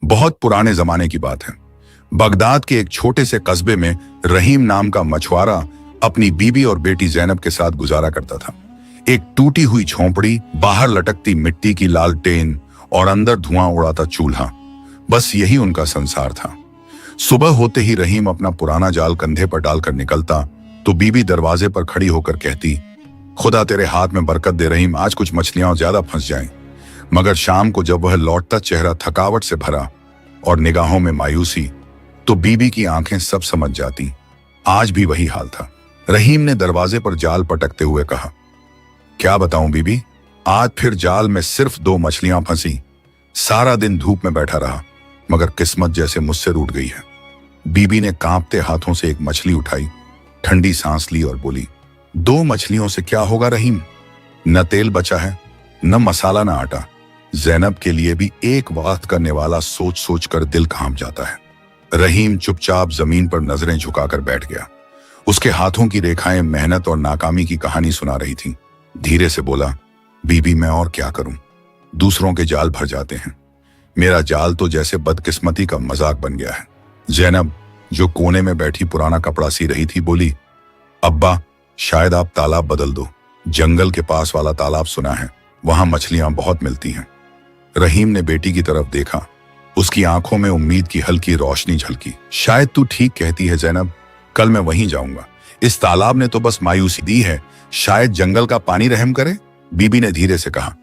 बहुत पुराने जमाने की बात है। बगदाद के एक छोटे से कस्बे में रहीम नाम का मछुआरा अपनी बीबी और बेटी जैनब के साथ गुजारा करता था। एक टूटी हुई झोंपड़ी, बाहर लटकती मिट्टी की लालटेन और अंदर धुआं उड़ाता चूल्हा, बस यही उनका संसार था। सुबह होते ही रहीम अपना पुराना जाल कंधे पर डालकर निकलता तो बीबी दरवाजे पर खड़ी होकर कहती, खुदा तेरे हाथ में बरकत दे रहीम, आज कुछ मछलियां ज्यादा फंस जाएं। मगर शाम को जब वह लौटता, चेहरा थकावट से भरा और निगाहों में मायूसी, तो बीबी की आंखें सब समझ जाती। आज भी वही हाल था। रहीम ने दरवाजे पर जाल पटकते हुए कहा, क्या बताऊं बीबी, आज फिर जाल में सिर्फ 2 मछलियां फंसी। सारा दिन धूप में बैठा रहा, मगर किस्मत जैसे मुझसे रूठ गई है। बीबी ने कांपते हाथों से एक मछली उठाई, ठंडी सांस ली और बोली, 2 मछलियों से क्या होगा रहीम, न तेल बचा है, न मसाला, न आटा। जैनब के लिए भी एक वक्त करने वाला सोच सोच कर दिल कांप जाता है। रहीम चुपचाप जमीन पर नजरें झुकाकर बैठ गया। उसके हाथों की रेखाएं मेहनत और नाकामी की कहानी सुना रही थीं। धीरे से बोला, बीबी मैं और क्या करूं, दूसरों के जाल भर जाते हैं, मेरा जाल तो जैसे बदकिस्मती का मजाक बन गया है। जैनब, जो कोने में बैठी पुराना कपड़ा सी रही थी, बोली, अब्बा शायद आप तालाब बदल दो, जंगल के पास वाला तालाब सुना है, वहां मछलियां बहुत मिलती हैं। रहीम ने बेटी की तरफ देखा, उसकी आंखों में उम्मीद की हल्की रोशनी झलकी। शायद तू ठीक कहती है जैनब, कल मैं वहीं जाऊंगा। इस तालाब ने तो बस मायूसी दी है, शायद जंगल का पानी रहम करे। बीबी ने धीरे से कहा,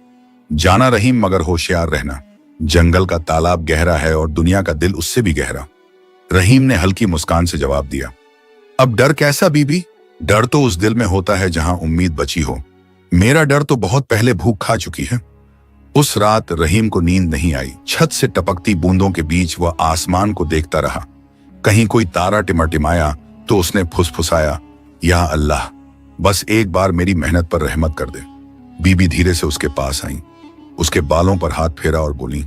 जाना रहीम, मगर होशियार रहना, जंगल का तालाब गहरा है और दुनिया का दिल उससे भी गहरा। रहीम ने हल्की मुस्कान से जवाब दिया, अब डर कैसा बीबी, डर तो उस दिल में होता है जहां उम्मीद बची हो। मेरा डर तो बहुत पहले भूख खा चुकी है। उस रात रहीम को नींद नहीं आई। छत से टपकती बूंदों के बीच वह आसमान को देखता रहा। कहीं कोई तारा टिमटिमाया तो उसने फुसफुसाया, या अल्लाह, बस एक बार मेरी मेहनत पर रहमत कर दे। बीबी धीरे से उसके पास आई, उसके बालों पर हाथ फेरा और बोली,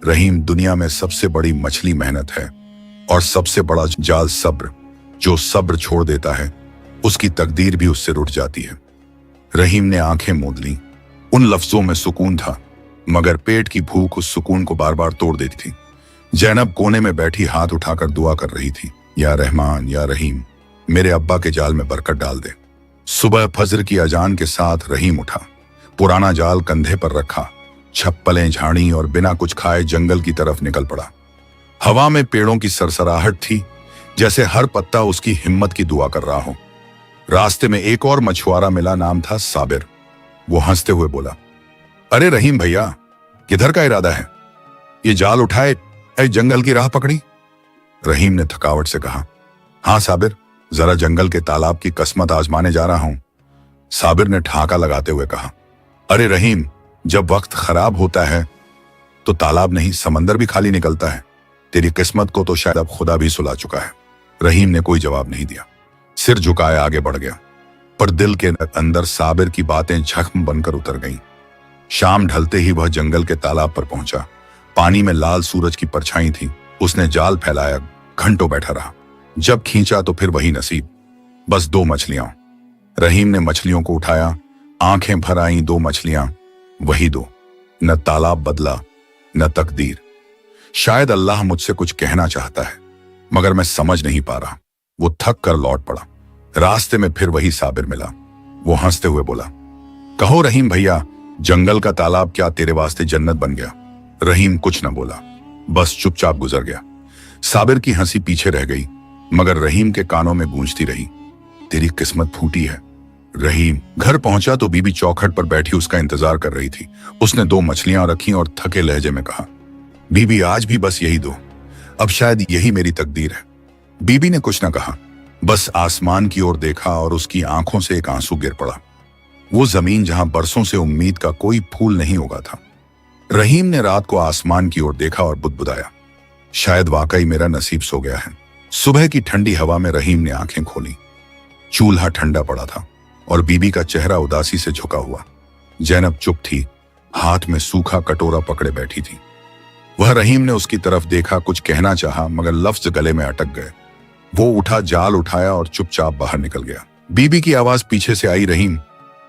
रहीम, दुनिया में सबसे बड़ी मछली मेहनत है और सबसे बड़ा जाल सब्र। जो सब्र छोड़ देता है उसकी तकदीर भी उससे रुठ जाती है। रहीम ने आंखें मूंद लीं। उन लफ्जों में सुकून था, मगर पेट की भूख उस सुकून को बार बार तोड़ देती थी। जैनब कोने में बैठी हाथ उठाकर दुआ कर रही थी, या रहमान, या रहीम, मेरे अब्बा के जाल में बरकत डाल दे। सुबह फजर की अजान के साथ रहीम उठा, पुराना जाल कंधे पर रखा, छप्पलें झाड़ी और बिना कुछ खाए जंगल की तरफ निकल पड़ा। हवा में पेड़ों की सरसराहट थी, जैसे हर पत्ता उसकी हिम्मत की दुआ कर रहा हो। रास्ते में एक और मछुआरा मिला, नाम था साबिर। वो हंसते हुए बोला, अरे रहीम भैया, किधर का इरादा है, ये जाल उठाए जंगल की राह पकड़ी। रहीम ने थकावट से कहा, हाँ साबिर, जरा जंगल के तालाब की किस्मत आजमाने जा रहा हूं। साबिर ने ठहाका लगाते हुए कहा, अरे रहीम, जब वक्त खराब होता है तो तालाब नहीं समंदर भी खाली निकलता है। तेरी किस्मत को तो शायद अब खुदा भी सुला चुका है। रहीम ने कोई जवाब नहीं दिया, सिर झुकाए आगे बढ़ गया, पर दिल के अंदर साबिर की बातें जख्म बनकर उतर गईं। शाम ढलते ही वह जंगल के तालाब पर पहुंचा। पानी में लाल सूरज की परछाई थी। उसने जाल फैलाया, घंटों बैठा रहा। जब खींचा तो फिर वही नसीब, बस 2 मछलियां। रहीम ने मछलियों को उठाया, आंखें भर आईं 2 मछलियां, वही 2। न तालाब बदला, न तकदीर। शायद अल्लाह मुझसे कुछ कहना चाहता है, मगर मैं समझ नहीं पा रहा। वो थक कर लौट पड़ा। रास्ते में फिर वही साबिर मिला। वो हंसते हुए बोला, कहो रहीम भैया, जंगल का तालाब क्या तेरे वास्ते जन्नत बन गया। रहीम कुछ न बोला, बस चुपचाप गुजर गया। साबिर की हंसी पीछे रह गई, मगर रहीम के कानों में गूंजती रही, तेरी किस्मत फूटी है। रहीम घर पहुंचा तो बीबी चौखट पर बैठी उसका इंतजार कर रही थी। उसने 2 मछलियां रखी और थके लहजे में कहा, बीबी आज भी बस यही 2, अब शायद यही मेरी तकदीर है। बीबी ने कुछ न कहा, बस आसमान की ओर देखा और उसकी आंखों से एक आंसू गिर पड़ा। वो जमीन जहां बरसों से उम्मीद का कोई फूल नहीं उगा था। रहीम ने रात को आसमान की ओर देखा और बुदबुदाया, शायद वाकई मेरा नसीब सो गया है। सुबह की ठंडी हवा में रहीम ने आंखें खोली। चूल्हा ठंडा पड़ा था और बीबी का चेहरा उदासी से झुका हुआ। जैनब चुप थी, हाथ में सूखा कटोरा पकड़े बैठी थी। वह रहीम ने उसकी तरफ देखा, कुछ कहना चाहा, मगर लफ्ज गले में अटक गए। वो उठा, जाल उठाया और चुपचाप बाहर निकल गया। बीबी की आवाज पीछे से आई, रहीम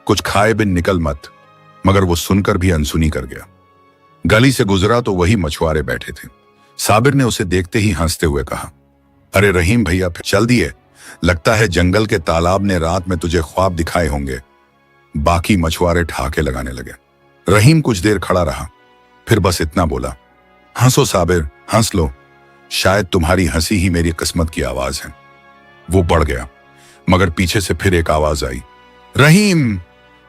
कुछ खाए बिन निकल मत, मगर वो सुनकर भी अनसुनी कर गया। गली से गुजरा तो वही मछुआरे बैठे थे। साबिर ने उसे देखते ही हंसते हुए कहा, अरे रहीम भैया फिर चल दिए, लगता है जंगल के तालाब ने रात में तुझे ख्वाब दिखाए होंगे। बाकी मछुआरे ठहाके लगाने लगे। रहीम कुछ देर खड़ा रहा, फिर बस इतना बोला, हंसो साबिर, हंस लो, शायद तुम्हारी हंसी ही मेरी किस्मत की आवाज है। वो बढ़ गया, मगर पीछे से फिर एक आवाज आई, रहीम,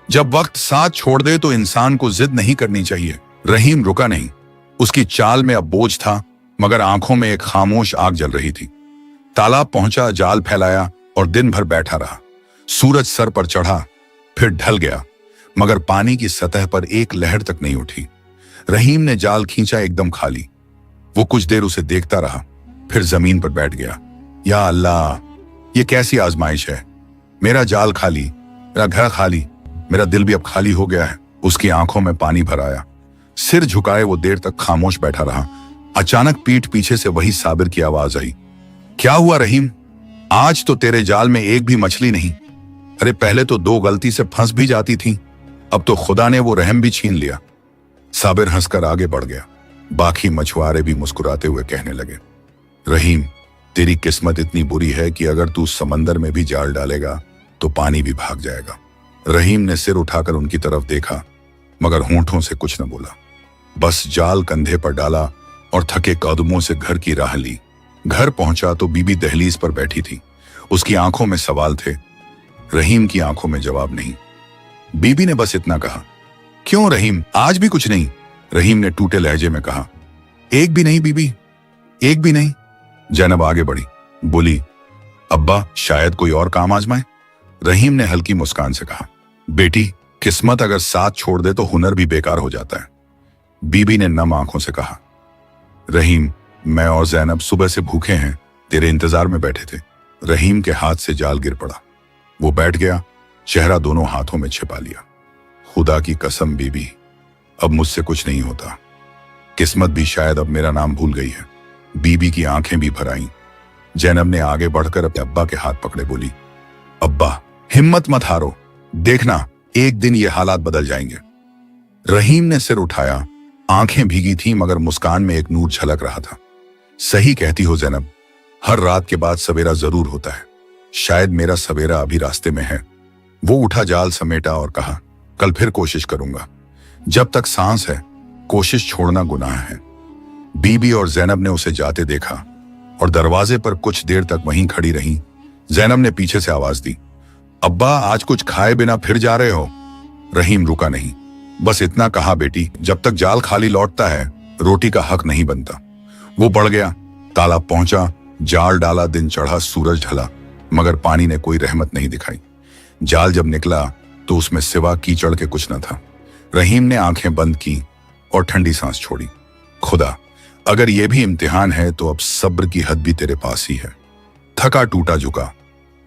जब वक्त साथ छोड़ दे तो इंसान को जिद नहीं करनी चाहिए। रहीम रुका नहीं। उसकी चाल में अब बोझ था, मगर आंखों में एक खामोश आग जल रही थी। तालाब पहुंचा, जाल फैलाया और दिन भर बैठा रहा। सूरज सर पर चढ़ा, फिर ढल गया, मगर पानी की सतह पर एक लहर तक नहीं उठी। रहीम ने जाल खींचा, एकदम खाली। वो कुछ देर उसे देखता रहा, फिर जमीन पर बैठ गया। या अल्लाह, ये कैसी आजमाइश है। मेरा जाल खाली, मेरा घर खाली, मेरा दिल भी अब खाली हो गया है। उसकी आंखों में पानी भर आया। सिर झुकाए वो देर तक खामोश बैठा रहा। अचानक पीठ पीछे से वही साबिर की आवाज आई, क्या हुआ रहीम, आज तो तेरे जाल में एक भी मछली नहीं। अरे पहले तो 2 गलती से फंस भी जाती थी, अब तो खुदा ने वो रहम भी छीन लिया। साबिर हंसकर आगे बढ़ गया। बाकी मछुआरे भी मुस्कुराते हुए कहने लगे, रहीम, तेरी किस्मत इतनी बुरी है कि अगर तू समंदर में भी जाल डालेगा तो पानी भी भाग जाएगा। रहीम ने सिर उठाकर उनकी तरफ देखा, मगर होंठों से कुछ न बोला। बस जाल कंधे पर डाला और थके कदमों से घर की राह ली। घर पहुंचा तो बीबी दहलीज पर बैठी थी। उसकी आंखों में सवाल थे, रहीम की आंखों में जवाब नहीं। बीबी ने बस इतना कहा, क्यों रहीम, आज भी कुछ नहीं? रहीम ने टूटे लहजे में कहा, एक भी नहीं बीबी, एक भी नहीं। जैनब आगे बढ़ी, बोली, अब्बा शायद कोई और काम आजमाए। रहीम ने हल्की मुस्कान से कहा, बेटी, किस्मत अगर साथ छोड़ दे तो हुनर भी बेकार हो जाता है। बीबी ने नम आंखों से कहा, रहीम, मैं और जैनब सुबह से भूखे हैं, तेरे इंतजार में बैठे थे। रहीम के हाथ से जाल गिर पड़ा। वो बैठ गया, चेहरा दोनों हाथों में छिपा लिया। खुदा की कसम बीबी, अब मुझसे कुछ नहीं होता। किस्मत भी शायद अब मेरा नाम भूल गई है। बीबी की आंखें भी भर आईं। जैनब ने आगे बढ़कर अपने अब्बा के हाथ पकड़े बोली, अब्बा हिम्मत मत हारो, देखना एक दिन ये हालात बदल जाएंगे। रहीम ने सिर उठाया। आंखें भीगी थीं, मगर मुस्कान में एक नूर झलक रहा था। सही कहती हो जैनब, हर रात के बाद सवेरा जरूर होता है। शायद मेरा सवेरा अभी रास्ते में है। वो उठा, जाल समेटा और कहा, कल फिर कोशिश करूंगा। जब तक सांस है कोशिश छोड़ना गुनाह है। बीबी और जैनब ने उसे जाते देखा और दरवाजे पर कुछ देर तक वहीं खड़ी रहीं। जैनब ने पीछे से आवाज दी, अब्बा आज कुछ खाए बिना फिर जा रहे हो? रहीम रुका नहीं, बस इतना कहा, बेटी, जब तक जाल खाली लौटता है रोटी का हक नहीं बनता। वो बढ़ गया, तालाब पहुंचा, जाल डाला, दिन चढ़ा, सूरज ढला, मगर पानी ने कोई रहमत नहीं दिखाई। जाल जब निकला तो उसमें सिवा कीचड़ के कुछ न था। रहीम ने आंखें बंद की और ठंडी सांस छोड़ी। खुदा, अगर यह भी इम्तिहान है तो अब सब्र की हद भी तेरे पास ही है। थका टूटा झुका,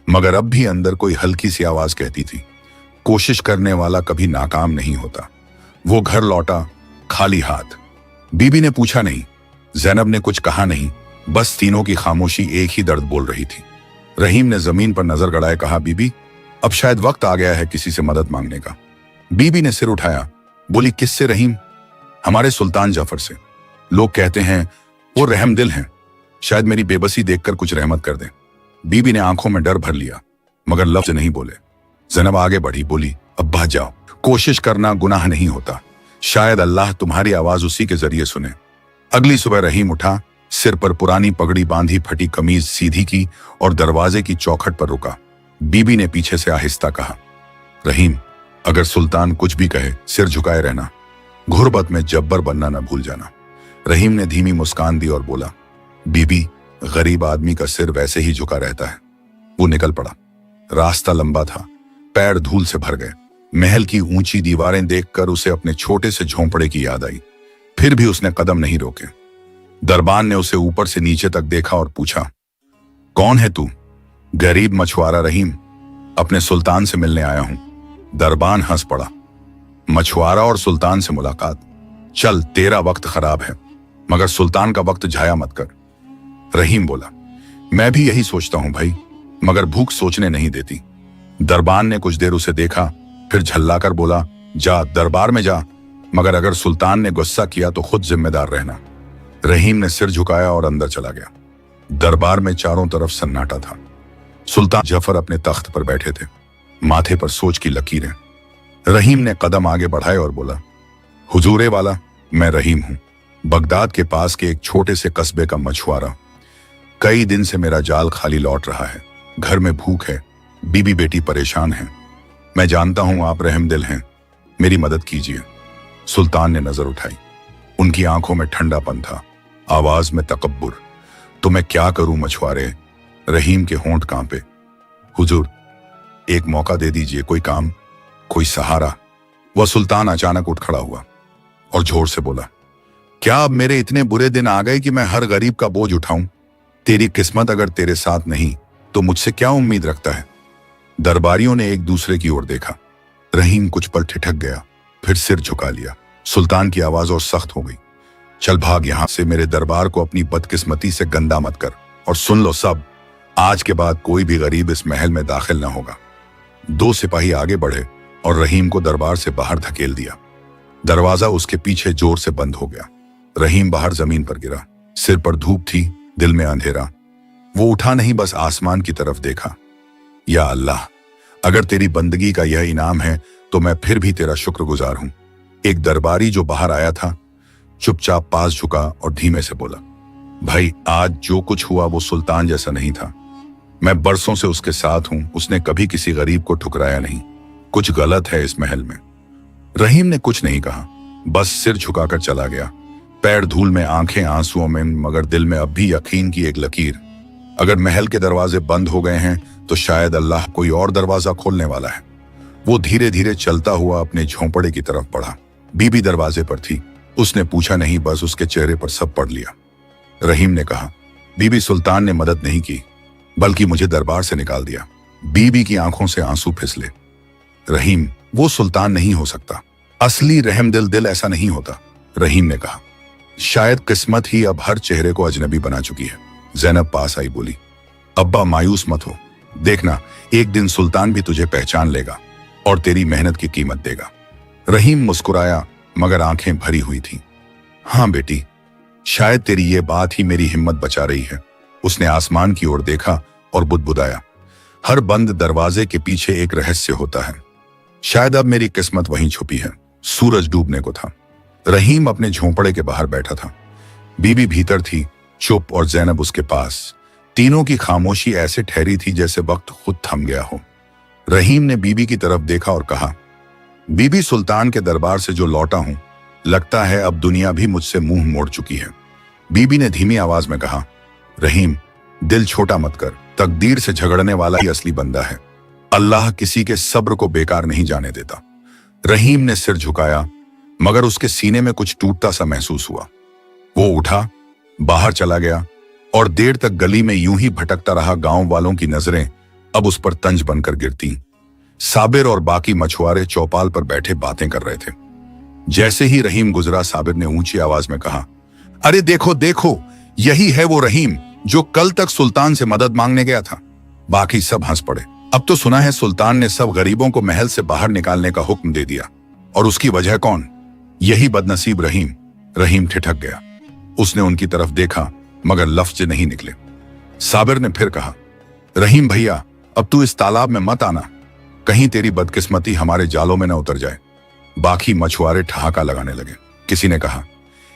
मगर अब भी अंदर कोई हल्की सी आवाज कहती थी, कोशिश करने वाला कभी नाकाम नहीं होता। वो घर लौटा खाली हाथ। बीबी ने पूछा नहीं, जैनब ने कुछ कहा नहीं, बस तीनों की खामोशी एक ही दर्द बोल रही थी। रहीम ने जमीन पर नजर गड़ाए कहा, बीबी, अब शायद वक्त आ गया है किसी से मदद मांगने का। बीबी ने सिर उठाया, बोली, किससे रहीम? हमारे सुल्तान जाफर से। लोग कहते हैं वो रहम दिल हैं, शायद मेरी बेबसी देखकर कुछ रहमत कर दें। बीबी ने आंखों में डर भर लिया, मगर लफ्ज नहीं बोले। जैनब आगे बढ़ी, बोली, अब्बा जाओ, कोशिश करना गुनाह नहीं होता। शायद अल्लाह तुम्हारी आवाज उसी के जरिए सुने। अगली सुबह रहीम उठा, सिर पर पुरानी पगड़ी बांधी, फटी कमीज सीधी की और दरवाजे की चौखट पर रुका। बीबी ने पीछे से आहिस्ता कहा, रहीम, अगर सुल्तान कुछ भी कहे सिर झुकाए रहना, घुरबत में जब्बर बनना न भूल जाना। रहीम ने धीमी मुस्कान दी और बोला, बीबी, गरीब आदमी का सिर वैसे ही झुका रहता है। वो निकल पड़ा। रास्ता लंबा था, पैर धूल से भर गए। महल की ऊंची दीवारें देखकर उसे अपने छोटे से झोंपड़े की याद आई। फिर भी उसने कदम नहीं रोके। दरबान ने उसे ऊपर से नीचे तक देखा और पूछा, कौन है तू? गरीब मछुआरा रहीम, अपने सुल्तान से मिलने आया हूं। दरबान हंस पड़ा, मछुआरा और सुल्तान से मुलाकात? चल, तेरा वक्त खराब है, मगर सुल्तान का वक्त जाया मत कर। रहीम बोला, मैं भी यही सोचता हूं भाई, मगर भूख सोचने नहीं देती। दरबान ने कुछ देर उसे देखा, फिर झल्लाकर बोला, जा दरबार में जा, मगर अगर सुल्तान ने गुस्सा किया तो खुद जिम्मेदार रहना। रहीम ने सिर झुकाया और अंदर चला गया। दरबार में चारों तरफ सन्नाटा था। सुल्तान जफर अपने तख्त पर बैठे थे, माथे पर सोच की लकीरें। रहीम ने कदम आगे बढ़ाए और बोला, हुजूरे वाला, मैं रहीम हूं, बगदाद के पास के एक छोटे से कस्बे का मछुआरा। कई दिन से मेरा जाल खाली लौट रहा है। घर में भूख है, बीबी बेटी परेशान है। मैं जानता हूं आप रहमदिल हैं, मेरी मदद कीजिए। सुल्तान ने नजर उठाई। उनकी आंखों में ठंडापन था, आवाज में तकब्बुर। तो मैं क्या करूं मछुआरे? रहीम के होंठ कांपे। हुजूर, एक मौका दे दीजिए, कोई काम, कोई सहारा। वह सुल्तान अचानक उठ खड़ा हुआ और जोर से बोला, क्या अब मेरे इतने बुरे दिन आ गए कि मैं हर गरीब का बोझ उठाऊं? तेरी किस्मत अगर तेरे साथ नहीं तो मुझसे क्या उम्मीद रखता है? दरबारियों ने एक दूसरे की ओर देखा। रहीम कुछ पल ठिठक गया, फिर सिर झुका लिया। सुल्तान की आवाज और सख्त हो गई, चल भाग यहां से, मेरे दरबार को अपनी बदकिस्मती से गंदा मत कर। और सुन लो सब, आज के बाद कोई भी गरीब इस महल में दाखिल न होगा। दो सिपाही आगे बढ़े और रहीम को दरबार से बाहर धकेल दिया। दरवाजा उसके पीछे जोर से बंद हो गया। रहीम बाहर जमीन पर गिरा। सिर पर धूप थी, दिल में अंधेरा। वो उठा नहीं, बस आसमान की तरफ देखा। या अल्लाह, अगर तेरी बंदगी का यह इनाम है तो मैं फिर भी तेरा शुक्रगुजार हूं। एक दरबारी जो बाहर आया था चुपचाप पास झुका और धीमे से बोला, भाई, आज जो कुछ हुआ वो सुल्तान जैसा नहीं था। मैं बरसों से उसके साथ हूं, उसने कभी किसी गरीब को ठुकराया नहीं। कुछ गलत है इस महल में। रहीम ने कुछ नहीं कहा, बस सिर झुकाकर चला गया। पैर धूल में, आंखें आंसुओं में, मगर दिल में अब भी यकीन की एक लकीर। अगर महल के दरवाजे बंद हो गए हैं तो शायद अल्लाह कोई और दरवाजा खोलने वाला है। वो धीरे धीरे चलता हुआ अपने झोंपड़े की तरफ बढ़ा। बीबी दरवाजे पर थी। उसने पूछा नहीं, बस उसके चेहरे पर सब पढ़ लिया। रहीम ने कहा, बीबी, सुल्तान ने मदद नहीं की बल्कि मुझे दरबार से निकाल दिया। बीबी की आंखों से आंसू फिसले। रहीम, वो सुल्तान नहीं हो सकता। असली रहमदिल दिल ऐसा नहीं होता। रहीम ने कहा, शायद किस्मत ही अब हर चेहरे को अजनबी बना चुकी है। ज़ैनब पास आई, बोली, अब्बा मायूस मत हो, देखना एक दिन सुल्तान भी तुझे पहचान लेगा और तेरी मेहनत की कीमत देगा। रहीम मुस्कुराया मगर आंखें भरी हुई थीं। हाँ बेटी, शायद तेरी ये बात ही मेरी हिम्मत बचा रही है। उसने आसमान की ओर देखा और बुदबुदाया, हर बंद दरवाजे के पीछे एक रहस्य होता है। शायद अब मेरी किस्मत वहीं छुपी है। सूरज डूबने को था। रहीम अपने झोंपड़े के बाहर बैठा था। बीबी भीतर थी, चुप, और ज़ैनब उसके पास। तीनों की खामोशी ऐसे ठहरी थी जैसे वक्त खुद थम गया हो। रहीम ने बीबी की तरफ देखा और कहा, बीबी, सुल्तान के दरबार से जो लौटा हूं, लगता है अब दुनिया भी मुझसे मुंह मोड़ चुकी है। बीबी ने धीमी आवाज में कहा, रहीम, दिल छोटा मत कर। तकदीर से झगड़ने वाला ही असली बंदा है। अल्लाह किसी के सब्र को बेकार नहीं जाने देता। रहीम ने सिर झुकाया मगर उसके सीने में कुछ टूटता सा महसूस हुआ। वो उठा, बाहर चला गया और देर तक गली में यूं ही भटकता रहा। गांव वालों की नजरें अब उस पर तंज बनकर गिरती। साबिर और बाकी मछुआरे चौपाल पर बैठे बातें कर रहे थे। जैसे ही रहीम गुजरा, साबिर ने ऊंची आवाज में कहा, अरे देखो देखो, यही है वो रहीम जो कल तक सुल्तान से मदद मांगने गया था। बाकी सब हंस पड़े। अब तो सुना है सुल्तान ने सब गरीबों को महल से बाहर निकालने का हुक्म दे दिया। और उसकी वजह कौन? यही बदनसीब रहीम। रहीम ठिठक गया। उसने उनकी तरफ देखा मगर लफ्ज नहीं निकले। साबिर ने फिर कहा, रहीम भैया, अब तू इस तालाब में मत आना, कहीं तेरी बदकिस्मती हमारे जालों में न उतर जाए। बाकी मछुआरे ठहाका लगाने लगे। किसी ने कहा,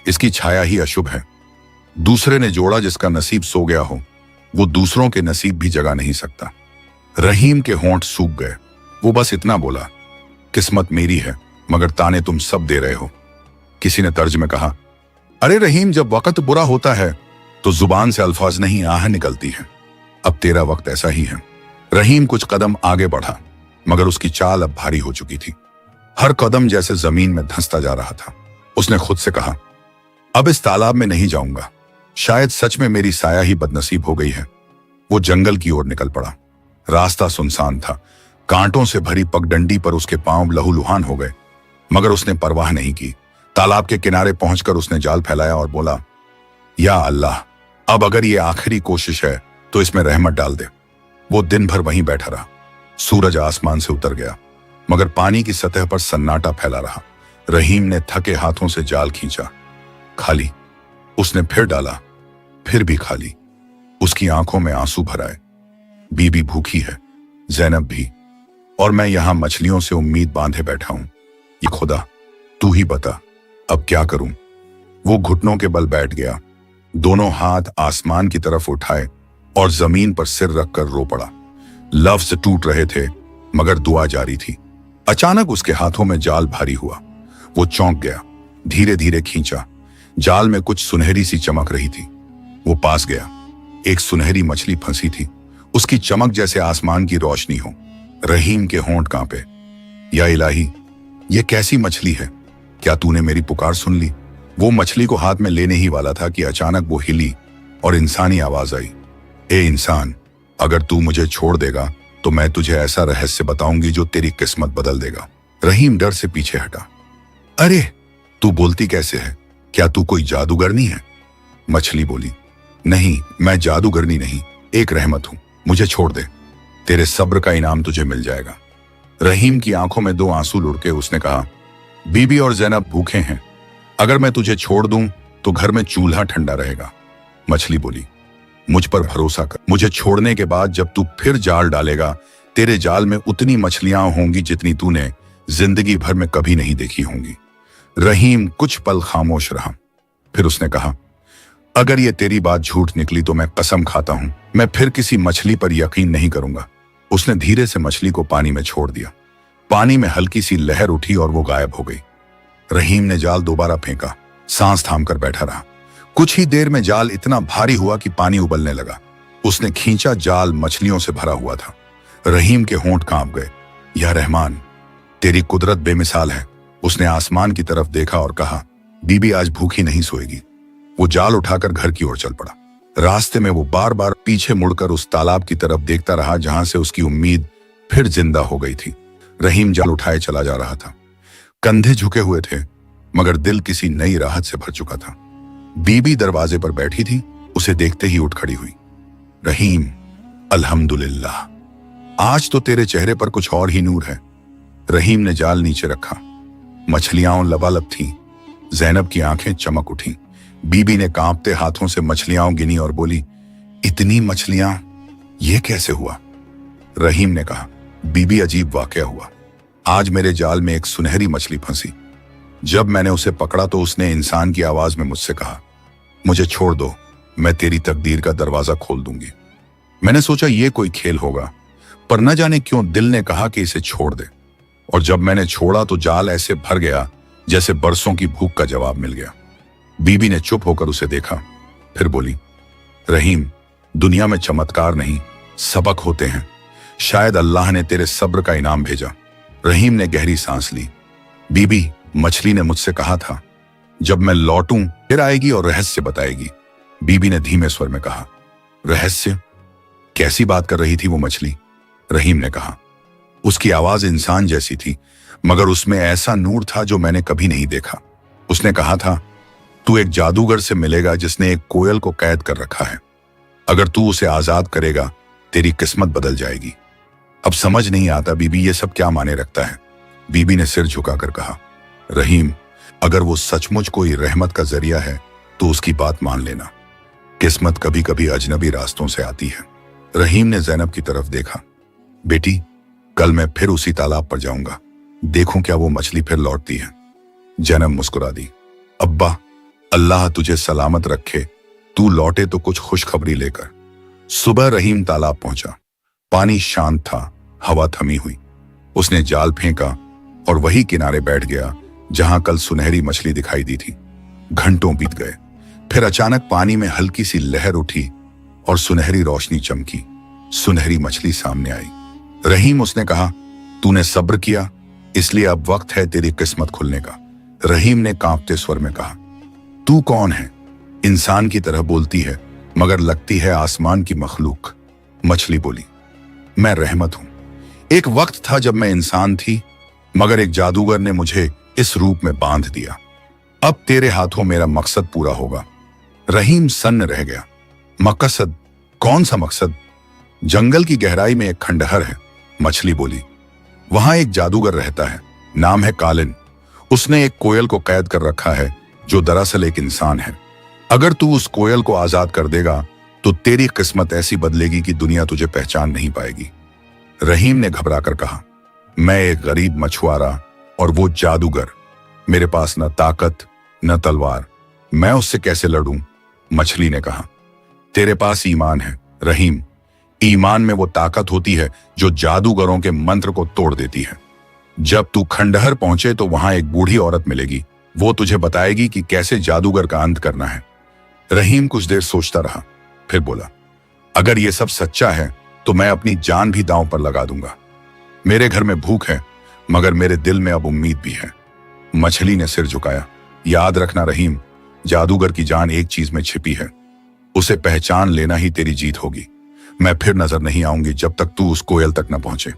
इसकी छाया ही अशुभ है। दूसरे ने जोड़ा, जिसका नसीब सो गया हो वो दूसरों के नसीब भी जगा नहीं सकता। रहीम के होंठ सूख गए। वो बस इतना बोला, किस्मत मेरी है मगर ताने तुम सब दे रहे हो। किसी ने तर्ज में कहा, अरे रहीम, जब वक्त बुरा होता है तो जुबान से अल्फाज नहीं, आह निकलती है। अब तेरा वक्त ऐसा ही है। रहीम कुछ कदम आगे बढ़ा मगर उसकी चाल अब भारी हो चुकी थी। हर कदम जैसे जमीन में धंसता जा रहा था। उसने खुद से कहा, अब इस तालाब में नहीं जाऊंगा। शायद सच में मेरी साया ही बदनसीब हो गई है। वो जंगल की ओर निकल पड़ा। रास्ता सुनसान था। कांटों से भरी पगडंडी पर उसके पांव लहूलुहान हो गए मगर उसने परवाह नहीं की। तालाब के किनारे पहुंचकर उसने जाल फैलाया और बोला, या अल्लाह, अब अगर ये आखिरी कोशिश है तो इसमें रहमत डाल दे। वो दिन भर वहीं बैठा रहा। सूरज आसमान से उतर गया मगर पानी की सतह पर सन्नाटा फैला रहा। रहीम ने थके हाथों से जाल खींचा, खाली। उसने फिर डाला, फिर भी खाली। उसकी आंखों में आंसू भर आए। बीबी भूखी है, जैनब भी, और मैं यहां मछलियों से उम्मीद बांधे बैठा हूं। ये खुदा, तू ही बता, अब क्या करूं? वो घुटनों के बल बैठ गया, दोनों हाथ आसमान की तरफ उठाए और जमीन पर सिर रखकर रो पड़ा। लफ्ज टूट रहे थे मगर दुआ जारी थी। अचानक उसके हाथों में जाल भारी हुआ। वो चौंक गया, धीरे धीरे खींचा। जाल में कुछ सुनहरी सी चमक रही थी। वो पास गया। एक सुनहरी मछली फंसी थी, उसकी चमक जैसे आसमान की रोशनी हो। रहीम के होंठ कांपे। या इलाही, ये कैसी मछली है? क्या तूने मेरी पुकार सुन ली? वो मछली को हाथ में लेने ही वाला था कि अचानक वो हिली और इंसानी आवाज आई। ए इंसान, अगर तू मुझे छोड़ देगा तो मैं तुझे ऐसा रहस्य बताऊंगी जो तेरी किस्मत बदल देगा। रहीम डर से पीछे हटा। अरे, तू बोलती कैसे है? क्या तू कोई जादूगरनी है? मछली बोली, नहीं, मैं जादूगरनी नहीं, एक रहमत हूं। मुझे छोड़ दे, तेरे सब्र का इनाम तुझे मिल जाएगा। रहीम की आंखों में 2 आंसू लुढ़के उसने कहा, बीबी और जैनब भूखे हैं, अगर मैं तुझे छोड़ दूं तो घर में चूल्हा ठंडा रहेगा। मछली बोली, मुझ पर भरोसा कर, मुझे छोड़ने के बाद जब तू फिर जाल डालेगा, तेरे जाल में उतनी मछलियां होंगी जितनी तूने जिंदगी भर में कभी नहीं देखी होंगी। रहीम कुछ पल खामोश रहा, फिर उसने कहा, अगर ये तेरी बात झूठ निकली तो मैं कसम खाता हूं, मैं फिर किसी मछली पर यकीन नहीं करूंगा। उसने धीरे से मछली को पानी में छोड़ दिया। पानी में हल्की सी लहर उठी और वो गायब हो गई। रहीम ने जाल दोबारा फेंका, सांस थामकर बैठा रहा। कुछ ही देर में जाल इतना भारी हुआ कि पानी उबलने लगा। उसने खींचा, जाल मछलियों से भरा हुआ था। रहीम के होंठ कांप गए। या रहमान, तेरी कुदरत बेमिसाल है। उसने आसमान की तरफ देखा और कहा, बीबी आज भूखी नहीं सोएगी। वो जाल उठाकर घर की ओर चल पड़ा। रास्ते में वो बार बार पीछे मुड़कर उस तालाब की तरफ देखता रहा जहां से उसकी उम्मीद फिर जिंदा हो गई थी। रहीम जाल उठाए चला जा रहा था। कंधे झुके हुए थे मगर दिल किसी नई राहत से भर चुका था। बीबी दरवाजे पर बैठी थी, उसे देखते ही उठ खड़ी हुई। रहीम, अल्हम्दुलिल्लाह, आज तो तेरे चेहरे पर कुछ और ही नूर है। रहीम ने जाल नीचे रखा। मछलियां लबालब थीं। जैनब की आंखें चमक उठीं। बीबी ने कांपते हाथों से मछलियां गिनी और बोली, इतनी मछलियां, ये कैसे हुआ? रहीम ने कहा, बीबी, अजीब वाकया हुआ। आज मेरे जाल में एक सुनहरी मछली फंसी। जब मैंने उसे पकड़ा तो उसने इंसान की आवाज में मुझसे कहा, मुझे छोड़ दो, मैं तेरी तकदीर का दरवाजा खोल दूंगी। मैंने सोचा ये कोई खेल होगा, पर न जाने क्यों दिल ने कहा कि इसे छोड़ दे। और जब मैंने छोड़ा तो जाल ऐसे भर गया जैसे बरसों की भूख का जवाब मिल गया। बीबी ने चुप होकर उसे देखा, फिर बोली, रहीम, दुनिया में चमत्कार नहीं, सबक होते हैं। शायद अल्लाह ने तेरे सब्र का इनाम भेजा। रहीम ने गहरी सांस ली। बीबी, मछली ने मुझसे कहा था, जब मैं लौटूं फिर आएगी और रहस्य बताएगी। बीबी ने धीमे स्वर में कहा, रहस्य? कैसी बात कर रही थी वो मछली? रहीम ने कहा। उसकी आवाज इंसान जैसी थी मगर उसमें ऐसा नूर था जो मैंने कभी नहीं देखा। उसने कहा था, तू एक जादूगर से मिलेगा जिसने एक कोयल को कैद कर रखा है। अगर तू उसे आजाद करेगा तेरी किस्मत बदल जाएगी। अब समझ नहीं आता बीबी, ये सब क्या माने रखता है? बीबी ने सिर झुकाकर कहा, रहीम, अगर वो सचमुच कोई रहमत का जरिया है तो उसकी बात मान लेना। किस्मत कभी कभी अजनबी रास्तों से आती है। रहीम ने जैनब की तरफ देखा। बेटी, कल मैं फिर उसी तालाब पर जाऊंगा, देखूं क्या वो मछली फिर लौटती है। जैनब मुस्कुरा दी। अब्बा, अल्लाह तुझे सलामत रखे, तू लौटे तो कुछ खुशखबरी लेकर। सुबह रहीम तालाब पहुंचा। पानी शांत था, हवा थमी हुई। उसने जाल फेंका और वही किनारे बैठ गया जहां कल सुनहरी मछली दिखाई दी थी। घंटों बीत गए, फिर अचानक पानी में हल्की सी लहर उठी और सुनहरी रोशनी चमकी। सुनहरी मछली सामने आई। रहीम, उसने कहा, तूने सब्र किया, इसलिए अब वक्त है तेरी किस्मत खुलने का। रहीम ने कांपते स्वर में कहा, तू कौन है? इंसान की तरह बोलती है मगर लगती है आसमान की मखलूक। मछली बोली, मैं रहमत हूं। एक वक्त था जब मैं इंसान थी मगर एक जादूगर ने मुझे इस रूप में बांध दिया। अब तेरे हाथों मेरा मकसद पूरा होगा। रहीम सन्न रह गया। मकसद? कौन सा मकसद? जंगल की गहराई में एक खंडहर है, मछली बोली। वहां एक जादूगर रहता है, नाम है कालिन। उसने एक कोयल को कैद कर रखा है जो दरअसल एक इंसान है। अगर तू उस कोयल को आजाद कर देगा तो तेरी किस्मत ऐसी बदलेगी कि दुनिया तुझे पहचान नहीं पाएगी। रहीम ने घबराकर कहा, मैं एक गरीब मछुआरा और वो जादूगर, मेरे पास न ताकत न तलवार, मैं उससे कैसे लड़ूं? मछली ने कहा, तेरे पास ईमान है रहीम। ईमान में वो ताकत होती है जो जादूगरों के मंत्र को तोड़ देती है। जब तू खंडहर पहुंचे तो वहां एक बूढ़ी औरत मिलेगी, वो तुझे बताएगी कि कैसे जादूगर का अंत करना है। रहीम कुछ देर सोचता रहा, फिर बोला, अगर ये सब सच्चा है तो मैं अपनी जान भी दांव पर लगा दूंगा। मेरे घर में भूख है मगर मेरे दिल में अब उम्मीद भी है। मछली ने सिर झुकाया, याद रखना रहीम, जादूगर की जान एक चीज में छिपी है, उसे पहचान लेना ही तेरी जीत होगी। मैं फिर नजर नहीं आऊंगी जब तक तू उस कोयल तक न पहुंचे।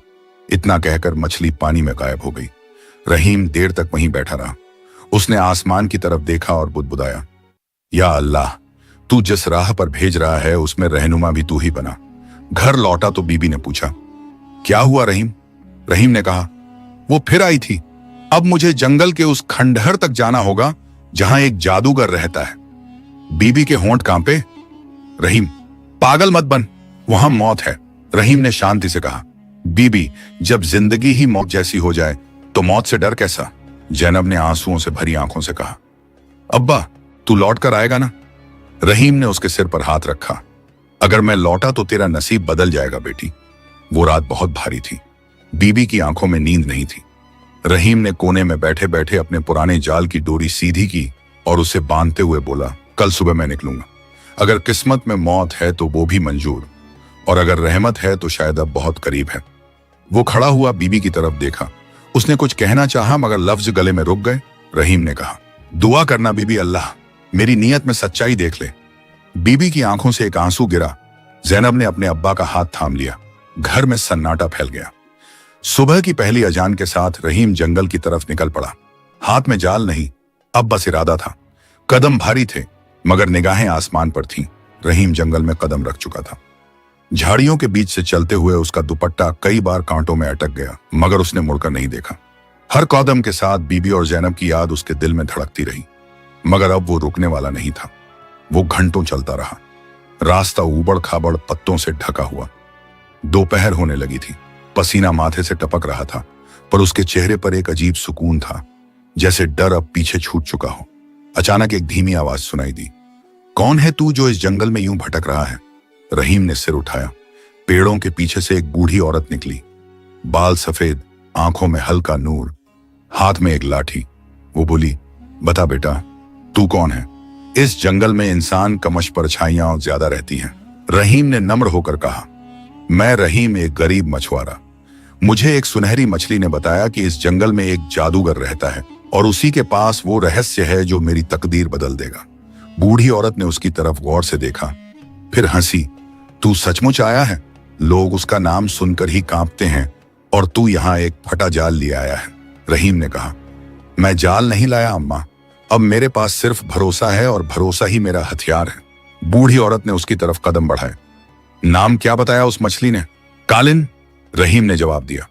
इतना कहकर मछली पानी में गायब हो गई। रहीम देर तक वहीं बैठा रहा। उसने आसमान की तरफ देखा और बुदबुदाया, या अल्लाह, तू जिस राह पर भेज रहा है उसमें रहनुमा भी तू ही बना। घर लौटा तो बीबी ने पूछा, क्या हुआ रहीम? रहीम ने कहा, वो फिर आई थी। अब मुझे जंगल के उस खंडहर तक जाना होगा जहां एक जादूगर रहता है। बीबी के होंठ कांपे। रहीम, पागल मत बन, वहां मौत है। रहीम ने शांति से कहा, बीबी, जब जिंदगी ही मौत जैसी हो जाए तो मौत से डर कैसा? जैनब ने आंसुओं से भरी आंखों से कहा, अब्बा, तू लौट कर आएगा ना? रहीम ने उसके सिर पर हाथ रखा। अगर मैं लौटा तो तेरा नसीब बदल जाएगा बेटी। वो रात बहुत भारी थी। बीबी की आंखों में नींद नहीं थी। रहीम ने कोने में बैठे बैठे अपने पुराने जाल की डोरी सीधी की और उसे बांधते हुए बोला, कल सुबह मैं निकलूंगा। अगर किस्मत में मौत है तो वो भी मंजूर, और अगर रहमत है तो शायद अब बहुत करीब है। वो खड़ा हुआ बीबी की तरफ देखा। उसने कुछ कहना चाहा मगर लफ्ज गले में रुक गए। रहीम ने कहा, दुआ करना बीबी, अल्लाह मेरी नीयत में सच्चाई देख ले। बीबी की आंखों से एक आंसू गिरा। जैनब ने अपने अब्बा का हाथ थाम लिया। घर में सन्नाटा फैल गया। सुबह की पहली अजान के साथ रहीम जंगल की तरफ निकल पड़ा। हाथ में जाल नहीं, अब बस इरादा था। कदम भारी थे मगर निगाहें आसमान पर थीं। रहीम जंगल में कदम रख चुका था। झाड़ियों के बीच से चलते हुए उसका दुपट्टा कई बार कांटों में अटक गया मगर उसने मुड़कर नहीं देखा। हर कदम के साथ बीबी और जैनब की याद उसके दिल में धड़कती रही, मगर अब वो रुकने वाला नहीं था। वो घंटों चलता रहा। रास्ता ऊबड़ खाबड़ पत्तों से ढका हुआ। दोपहर होने लगी थी। पसीना माथे से टपक रहा था, पर उसके चेहरे पर एक अजीब सुकून था, जैसे डर अब पीछे छूट चुका हो। अचानक एक धीमी आवाज सुनाई दी, कौन है तू जो इस जंगल में यूं भटक रहा है? रहीम ने सिर उठाया। पेड़ों के पीछे से एक बूढ़ी औरत निकली। बाल सफेद, आंखों में हल्का नूर, हाथ में एक लाठी। वो बोली, बता बेटा, तू कौन है? इस जंगल में इंसान कमश परछाइयां ज्यादा रहती हैं। रहीम ने नम्र होकर कहा, मैं रहीम, एक गरीब मछुआरा। मुझे एक सुनहरी मछली ने बताया कि इस जंगल में एक जादूगर रहता है और उसी के पास वो रहस्य है जो मेरी तकदीर बदल देगा। बूढ़ी औरत ने उसकी तरफ गौर से देखा, फिर हंसी। तू सचमुच आया है? लोग उसका नाम सुनकर ही कांपते हैं और तू यहाँ एक फटा जाल लिए आया है। रहीम ने कहा, मैं जाल नहीं लाया अम्मा, अब मेरे पास सिर्फ भरोसा है और भरोसा ही मेरा हथियार है। बूढ़ी औरत ने उसकी तरफ कदम बढ़ाए। नाम क्या बताया उस मछली ने? कालिन, रहीम ने जवाब दिया।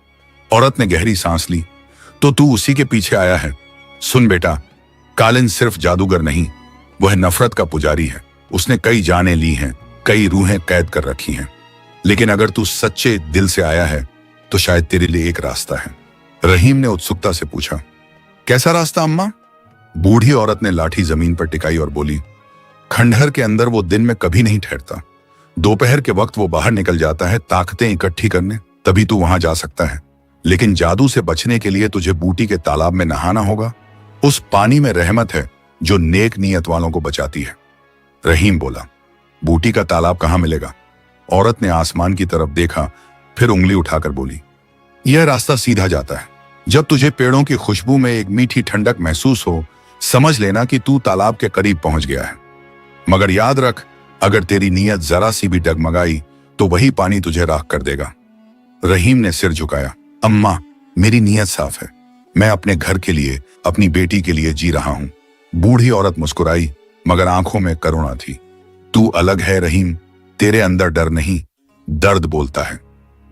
औरत ने गहरी सांस ली। तो तू उसी के पीछे आया है? सुन बेटा, कालिन सिर्फ जादूगर नहीं, वह नफरत का पुजारी है। उसने कई जानें ली हैं, कई रूहें कैद कर रखी हैं। लेकिन अगर तू सच्चे दिल से आया है तो शायद तेरे लिए एक रास्ता है। रहीम ने उत्सुकता से पूछा, कैसा रास्ता अम्मा? बूढ़ी औरत ने लाठी जमीन पर टिकाई और बोली, खंडहर के अंदर वो दिन में कभी नहीं ठहरता। दोपहर के वक्त वो बाहर निकल जाता है ताकतें इकट्ठी करने, तभी तू वहां जा सकता है। लेकिन जादू से बचने के लिए तुझे बूटी के तालाब में नहाना होगा। उस पानी में रहमत है जो नेक नीयत वालों को बचाती है। रहीम बोला, बूटी का तालाब कहां मिलेगा? औरत ने आसमान की तरफ देखा, फिर उंगली उठाकर बोली, यह रास्ता सीधा जाता है। जब तुझे पेड़ों की खुशबू में एक मीठी ठंडक महसूस हो, समझ लेना कि तू तालाब के करीब पहुंच गया है। मगर याद रख, अगर तेरी नीयत जरा सी भी डगमगाई तो वही पानी तुझे राख कर देगा। रहीम ने सिर झुकाया, अम्मा, मेरी नीयत साफ है। मैं अपने घर के लिए, अपनी बेटी के लिए जी रहा हूं। बूढ़ी औरत मुस्कुराई, मगर आंखों में करुणा थी। तू अलग है रहीम, तेरे अंदर डर नहीं, दर्द बोलता है,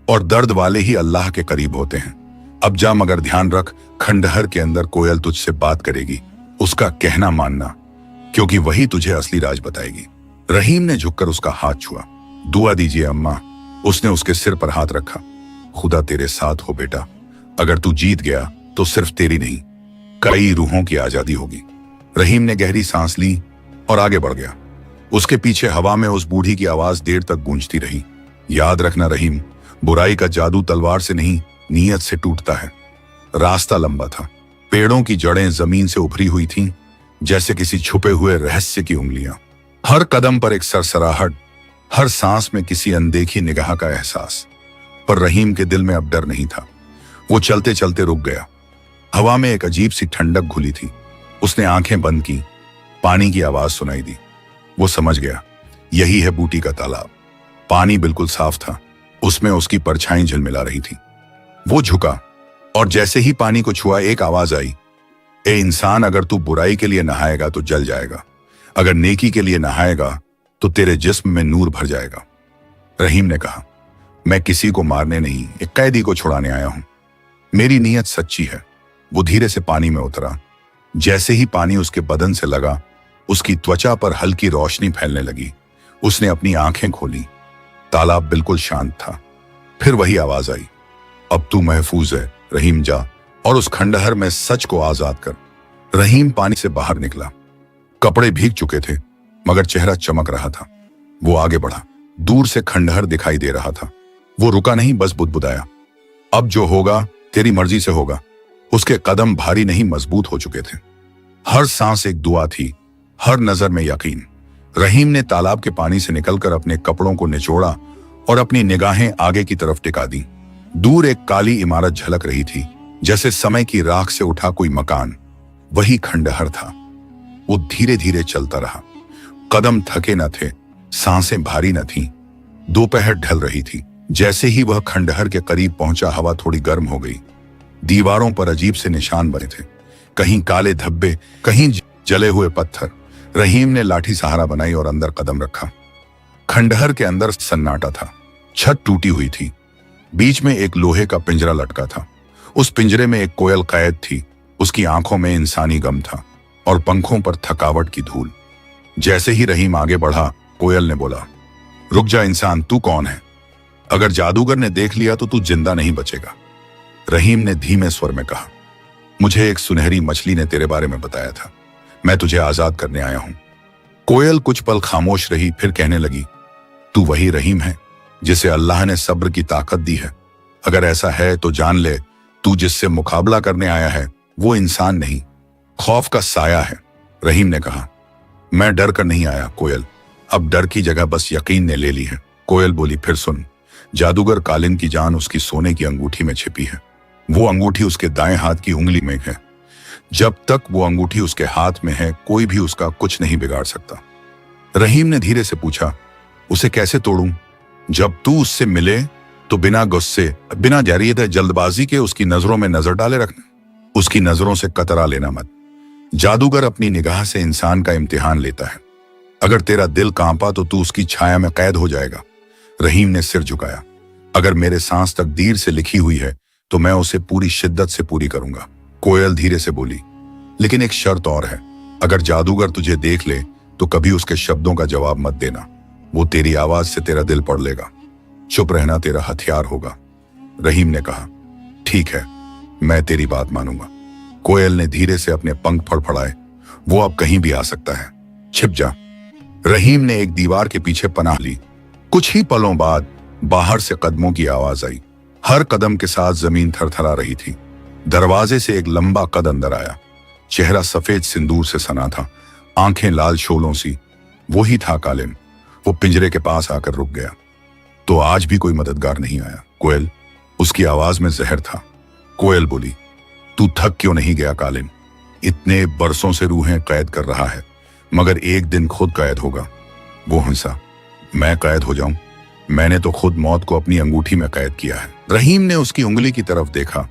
और दर्द वाले ही अल्लाह के करीब होते हैं। अब जा, मगर ध्यान रख, खंडहर के अंदर कोयल तुझसे बात करेगी, उसका कहना मानना। क्योंकि वही तुझे असली राज बताएगी। रहीम ने झुककर उसका हाथ छुआ। दुआ दीजिए अम्मा। उसने उसके सिर पर हाथ रखा। खुदा तेरे साथ हो बेटा। अगर तू जीत गया तो सिर्फ तेरी नहीं, कई रूहों की आजादी होगी। रहीम ने गहरी सांस ली और आगे बढ़ गया। उसके पीछे हवा में उस बूढ़ी की आवाज देर तक गूंजती रही। याद रखना रहीम, बुराई का जादू तलवार से नहीं, नीयत से टूटता है। रास्ता लंबा था। पेड़ों की जड़ें जमीन से उभरी हुई थीं, जैसे किसी छुपे हुए रहस्य की उंगलियां। हर कदम पर एक सरसराहट, हर सांस में किसी अनदेखी निगाह का एहसास। पर रहीम के दिल में अब डर नहीं था। वो चलते चलते रुक गया। हवा में एक अजीब सी ठंडक घुली थी। उसने आंखें बंद की। पानी की आवाज सुनाई दी। वो समझ गया, यही है बूटी का तालाब। पानी बिल्कुल साफ था। उसमें उसकी परछाई झिलमिला रही थी। वो झुका और जैसे ही पानी को छुआ, एक आवाज आई, ए इंसान, अगर तू बुराई के लिए नहाएगा तो जल जाएगा, अगर नेकी के लिए नहाएगा तो तेरे जिस्म में नूर भर जाएगा। रहीम ने कहा, मैं किसी को मारने नहीं, एक कैदी को छुड़ाने आया हूं। मेरी नीयत सच्ची है। वो धीरे से पानी में उतरा। जैसे ही पानी उसके बदन से लगा, उसकी त्वचा पर हल्की रोशनी फैलने लगी। उसने अपनी आंखें खोली। तालाब बिल्कुल शांत था। फिर वही आवाज आई, अब तू महफूज है रहीम, जा और उस खंडहर में सच को आजाद कर। रहीम पानी से बाहर निकला। कपड़े भीग चुके थे मगर चेहरा चमक रहा था। वो आगे बढ़ा। दूर से खंडहर दिखाई दे रहा था। वो रुका नहीं, बस बुदबुदाया, अब जो होगा तेरी मर्जी से होगा। उसके कदम भारी नहीं, मजबूत हो चुके थे। हर सांस एक दुआ थी, हर नजर में यकीन। रहीम ने तालाब के पानी से निकलकर अपने कपड़ों को निचोड़ा और अपनी निगाहें आगे की तरफ टिका दी। दूर एक काली इमारत झलक रही थी, जैसे समय की राख से उठा कोई मकान। वही खंडहर था। वो धीरे धीरे चलता रहा। कदम थके न थे, सांसें भारी न थीं। दोपहर ढल रही थी। जैसे ही वह खंडहर के करीब पहुंचा, हवा थोड़ी गर्म हो गई। दीवारों पर अजीब से निशान बने थे, कहीं काले धब्बे, कहीं जले हुए पत्थर। रहीम ने लाठी सहारा बनाई और अंदर कदम रखा। खंडहर के अंदर सन्नाटा था। छत टूटी हुई थी। बीच में एक लोहे का पिंजरा लटका था। उस पिंजरे में एक कोयल कैद थी। उसकी आंखों में इंसानी गम था और पंखों पर थकावट की धूल। जैसे ही रहीम आगे बढ़ा, कोयल ने बोला, रुक जा इंसान, तू कौन है? अगर जादूगर ने देख लिया तो तू जिंदा नहीं बचेगा। रहीम ने धीमे स्वर में कहा, मुझे एक सुनहरी मछली ने तेरे बारे में बताया था। मैं तुझे आजाद करने आया हूं। कोयल कुछ पल खामोश रही, फिर कहने लगी, तू वही रहीम है जिसे अल्लाह ने सब्र की ताकत दी है। अगर ऐसा है तो जान ले, तू जिससे मुकाबला करने आया है वो इंसान नहीं, खौफ का साया है। रहीम ने कहा, मैं डर कर नहीं आया कोयल, अब डर की जगह बस यकीन ने ले ली है। कोयल बोली, फिर सुन, जादूगर कालिन की जान उसकी सोने की अंगूठी में छिपी है। वो अंगूठी उसके दाएं हाथ की उंगली में है। जब तक वो अंगूठी उसके हाथ में है, कोई भी उसका कुछ नहीं बिगाड़ सकता। रहीम ने धीरे से पूछा, उसे कैसे तोड़ूं? जब तू उससे मिले तो बिना गुस्से, बिना जारियत जल्दबाजी के उसकी नजरों में नजर डाले रखना। उसकी नजरों से कतरा लेना मत। जादूगर अपनी निगाह से इंसान का इम्तिहान लेता है। अगर तेरा दिल कांपा तो तू उसकी छाया में कैद हो जाएगा। रहीम ने सिर झुकाया। अगर मेरे सांस तकदीर से लिखी हुई है तो मैं उसे पूरी शिद्दत से पूरी करूंगा। कोयल धीरे से बोली, लेकिन एक शर्त और है। अगर जादूगर तुझे देख ले तो कभी उसके शब्दों का जवाब मत देना। वो तेरी आवाज से तेरा दिल पढ़ लेगा। चुप रहना तेरा हथियार होगा। रहीम ने कहा, ठीक है, मैं तेरी बात मानूंगा। कोयल ने धीरे से अपने पंख फड़फड़ाए। वो अब कहीं भी आ सकता है, छिप जा। रहीम ने एक दीवार के पीछे पनाह ली। कुछ ही पलों बाद बाहर से कदमों की आवाज आई। हर कदम के साथ जमीन थरथरा रही थी। दरवाजे से एक लंबा कद अंदर आया। चेहरा सफेद सिंदूर से सना था, आंखें लाल शोलों सी। वही था कालिन। वो पिंजरे के पास आकर रुक गया। तो आज भी कोई मददगार नहीं आया कोयल? उसकी आवाज में जहर था। कोयल बोली, तू थक क्यों नहीं गया कालिन? इतने बरसों से रूहें कैद कर रहा है, मगर एक दिन खुद कैद होगा। वो हंसा, मैं कैद हो जाऊं? मैंने तो खुद मौत को अपनी अंगूठी में कैद किया है। रहीम ने उसकी उंगली की तरफ देखा।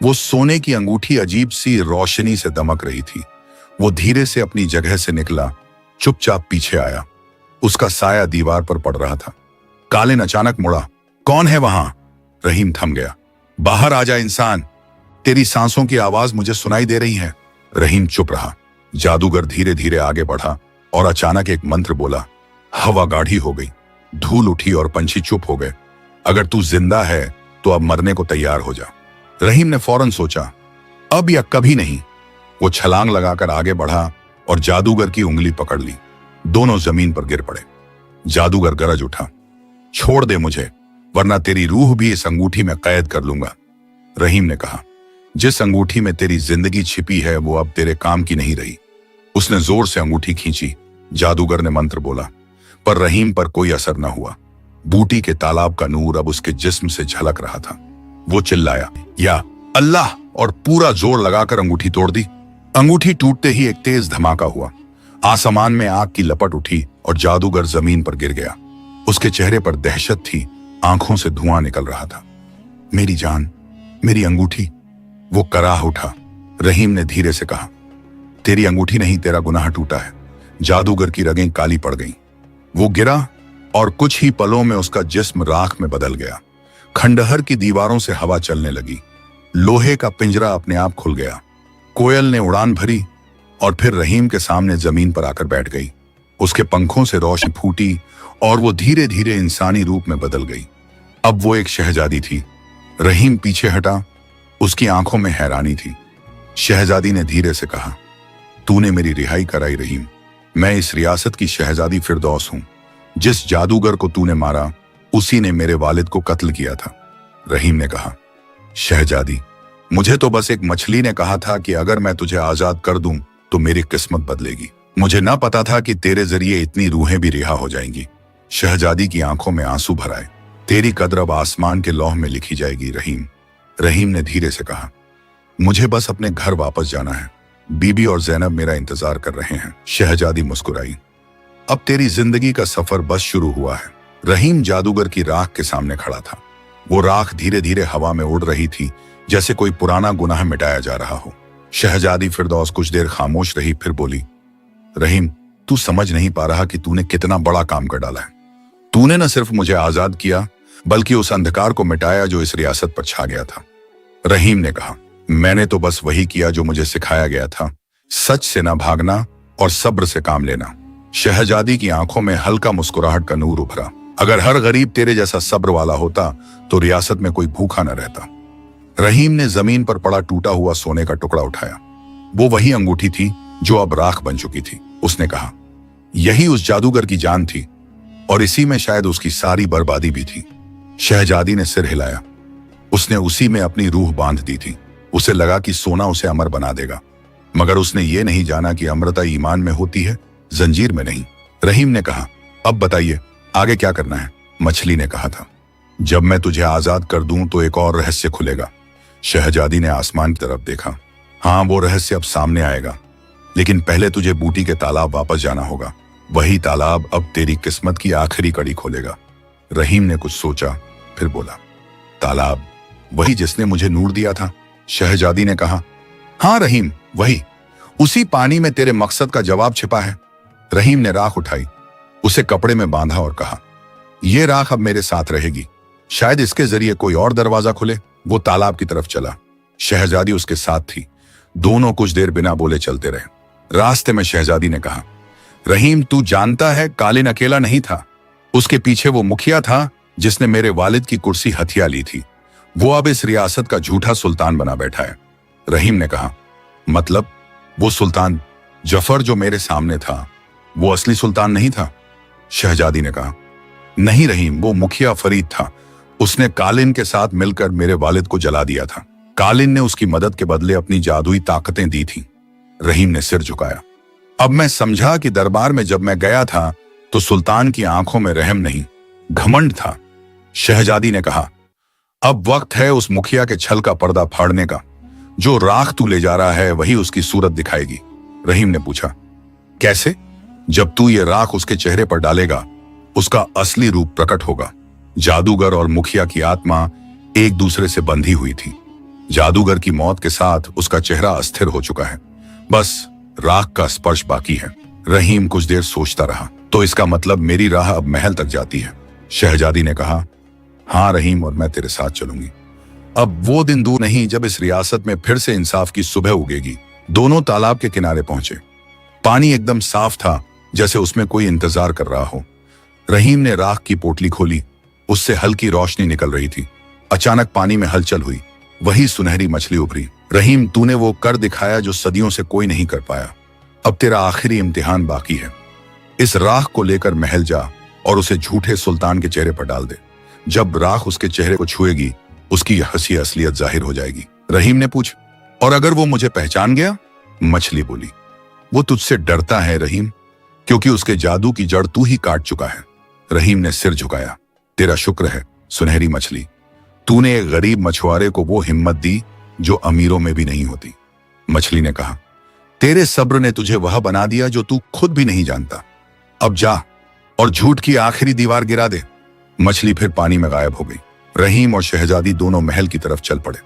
वो सोने की अंगूठी अजीब सी रोशनी से दमक रही थी। वो धीरे से अपनी जगह से निकला, चुपचाप पीछे आया। उसका साया दीवार पर पड़ रहा था। कालिन अचानक मुड़ा, कौन है वहां? रहीम थम गया। बाहर आ जा इंसान, तेरी सांसों की आवाज मुझे सुनाई दे रही है। रहीम चुप रहा। जादूगर धीरे धीरे आगे बढ़ा और अचानक एक मंत्र बोला। हवा गाढ़ी हो गई, धूल उठी और पंछी चुप हो गए। अगर तू जिंदा है तो अब मरने को तैयार हो जा। रहीम ने फौरन सोचा, अब या कभी नहीं। वो छलांग लगाकर आगे बढ़ा और जादूगर की उंगली पकड़ ली। दोनों जमीन पर गिर पड़े। जादूगर गरज उठा, छोड़ दे मुझे, वरना तेरी रूह भी इस अंगूठी में कैद कर लूंगा। रहीम ने कहा, जिस अंगूठी में तेरी जिंदगी छिपी है वो अब तेरे काम की नहीं रही। उसने जोर से अंगूठी खींची। जादूगर ने मंत्र बोला, पर रहीम पर कोई असर न हुआ। बूटी के तालाब का नूर अब उसके जिस्म से झलक रहा था। वो चिल्लाया, या अल्लाह, और पूरा जोर लगाकर अंगूठी तोड़ दी। अंगूठी टूटते ही एक तेज धमाका हुआ। आसमान में आग की लपट उठी और जादूगर जमीन पर गिर गया। उसके चेहरे पर दहशत थी, आंखों से धुआं निकल रहा था। मेरी जान, मेरी अंगूठी। वो कराह उठा। रहीम ने धीरे से कहा, तेरी अंगूठी नहीं, तेरा गुनाह टूटा है। जादूगर की रगें काली पड़ गईं। वो गिरा और कुछ ही पलों में उसका जिस्म राख में बदल गया। खंडहर की दीवारों से हवा चलने लगी। लोहे का पिंजरा अपने आप खुल गया। कोयल ने उड़ान भरी और फिर रहीम के सामने जमीन पर आकर बैठ गई। उसके पंखों से रोशनी फूटी और वो धीरे धीरे इंसानी रूप में बदल गई। अब वो एक शहजादी थी। रहीम पीछे हटा। उसकी आंखों में हैरानी थी। शहजादी ने धीरे से कहा, तूने मेरी रिहाई कराई रहीम। मैं इस रियासत की शहजादी फिरदौस हूं। जिस जादूगर को तूने मारा उसी ने मेरे वालिद को कत्ल किया था। रहीम ने कहा, शहजादी, मुझे तो बस एक मछली ने कहा था कि अगर मैं तुझे आजाद कर दूं तो मेरी किस्मत बदलेगी। मुझे ना पता था कि तेरे जरिए इतनी रूहें भी रिहा हो जाएंगी। शहजादी की आंखों में आंसू भर आए। तेरी कद्र अब आसमान के लौह में लिखी जाएगी रहीम। रहीम ने धीरे से कहा, मुझे बस अपने घर वापस जाना है। बीबी और जैनब मेरा इंतजार कर रहे हैं। शहजादी मुस्कुराई, अब तेरी जिंदगी का सफर बस शुरू हुआ है। रहीम जादूगर की राख के सामने खड़ा था। वो राख धीरे धीरे हवा में उड़ रही थी, जैसे कोई पुराना गुनाह मिटाया जा रहा हो। शहजादी फिरदौस कुछ देर खामोश रही, फिर बोली, रहीम, तू समझ नहीं पा रहा कि तूने कितना बड़ा काम कर डाला है। तूने न सिर्फ मुझे आजाद किया बल्कि उस अंधकार को मिटाया जो इस रियासत पर छा गया था। रहीम ने कहा, मैंने तो बस वही किया जो मुझे सिखाया गया था, सच से ना भागना और सब्र से काम लेना। शहजादी की आंखों में हल्का मुस्कुराहट का नूर उभरा। अगर हर गरीब तेरे जैसा सब्र वाला होता तो रियासत में कोई भूखा न रहता। रहीम ने जमीन पर पड़ा टूटा हुआ सोने का टुकड़ा उठाया। वो वही अंगूठी थी जो अब राख बन चुकी थी। उसने कहा, यही उस जादूगर की जान थी और इसी में शायद उसकी सारी बर्बादी भी थी। शहजादी ने सिर हिलाया। उसने उसी में अपनी रूह बांध दी थी। उसे लगा कि सोना उसे अमर बना देगा, मगर उसने ये नहीं जाना कि अमरता ईमान में होती है, जंजीर में नहीं। रहीम ने कहा, अब बताइए आगे क्या करना है। मछली ने कहा था, जब मैं तुझे आजाद कर दूं तो एक और रहस्य खुलेगा। शहजादी ने आसमान की तरफ देखा। हाँ, वो रहस्य अब सामने आएगा, लेकिन पहले तुझे बूटी के तालाब वापस जाना होगा। वही तालाब अब तेरी किस्मत की आखिरी कड़ी खोलेगा। रहीम ने कुछ सोचा, फिर बोला, तालाब? वही जिसने मुझे नूर दिया था? शहजादी ने कहा, हाँ रहीम, वही। उसी पानी में तेरे मकसद का जवाब छिपा है। रहीम ने राख उठाई, उसे कपड़े में बांधा और कहा, यह राख अब मेरे साथ रहेगी। शायद इसके जरिए कोई और दरवाजा खुले। वो तालाब की तरफ चला। शहजादी उसके साथ थी। दोनों कुछ देर बिना बोले चलते रहे। रास्ते में शहजादी ने कहा, रहीम, तू जानता है कालिन अकेला नहीं था। उसके पीछे वो मुखिया था जिसने मेरे वालिद की कुर्सी हथिया ली थी। वो अब इस रियासत का झूठा सुल्तान बना बैठा है। रहीम ने कहा, मतलब? वो सुल्तान जफर जो मेरे सामने था, वो असली सुल्तान नहीं था? शहजादी ने कहा, नहीं रहीम, वो मुखिया फरीद था। उसने कालिन के साथ मिलकर मेरे वालिद को जला दिया था। कालिन ने उसकी मदद के बदले अपनी जादुई ताकतें दी थी। रहीम ने सिर झुकाया। अब मैं समझा कि दरबार में जब मैं गया था तो सुल्तान की आंखों में रहम नहीं, घमंड था। शहजादी ने कहा, अब वक्त है उस मुखिया के छल का पर्दा फाड़ने का। जो राख तू ले जा रहा है वही उसकी सूरत दिखाएगी। रहीम ने पूछा, कैसे? जब तू ये राख उसके चेहरे पर डालेगा उसका असली रूप प्रकट होगा। जादूगर और मुखिया की आत्मा एक दूसरे से बंधी हुई थी। जादूगर की मौत के साथ उसका चेहरा अस्थिर हो चुका है, बस राख का स्पर्श बाकी है। रहीम कुछ देर सोचता रहा। तो इसका मतलब मेरी राह अब महल तक जाती है? शहजादी ने कहा, हाँ रहीम, और मैं तेरे साथ चलूंगी। अब वो दिन दूर नहीं जब इस रियासत में फिर से इंसाफ की सुबह उगेगी। दोनों तालाब के किनारे पहुंचे। पानी एकदम साफ था, जैसे उसमें कोई इंतजार कर रहा हो। रहीम ने राख की पोटली खोली, उससे हल्की रोशनी निकल रही थी। अचानक पानी में हलचल हुई, वही सुनहरी मछली उभरी। रहीम, तूने वो कर दिखाया जो सदियों से कोई नहीं कर पाया। अब तेरा आखिरी इम्तिहान बाकी है। इस राख को लेकर महल जा और उसे झूठे सुल्तान के चेहरे पर डाल दे। जब राख उसके चेहरे को छुएगी, उसकी हंसी असलियत जाहिर हो जाएगी। रहीम ने पूछ, और अगर वो मुझे पहचान गया? मछली बोली, वो तुझसे डरता है रहीम, क्योंकि उसके जादू की जड़ तू ही काट चुका है। रहीम ने सिर झुकाया। तेरा शुक्र है सुनहरी मछली, तूने एक गरीब मछुआरे को वो हिम्मत दी जो अमीरों में भी नहीं होती। मछली ने कहा, तेरे सब्र ने तुझे वह बना दिया जो तू खुद भी नहीं जानता। अब जा और झूठ की आखिरी दीवार गिरा दे। मछली फिर पानी में गायब हो गई। रहीम और शहजादी दोनों महल की तरफ चल पड़े।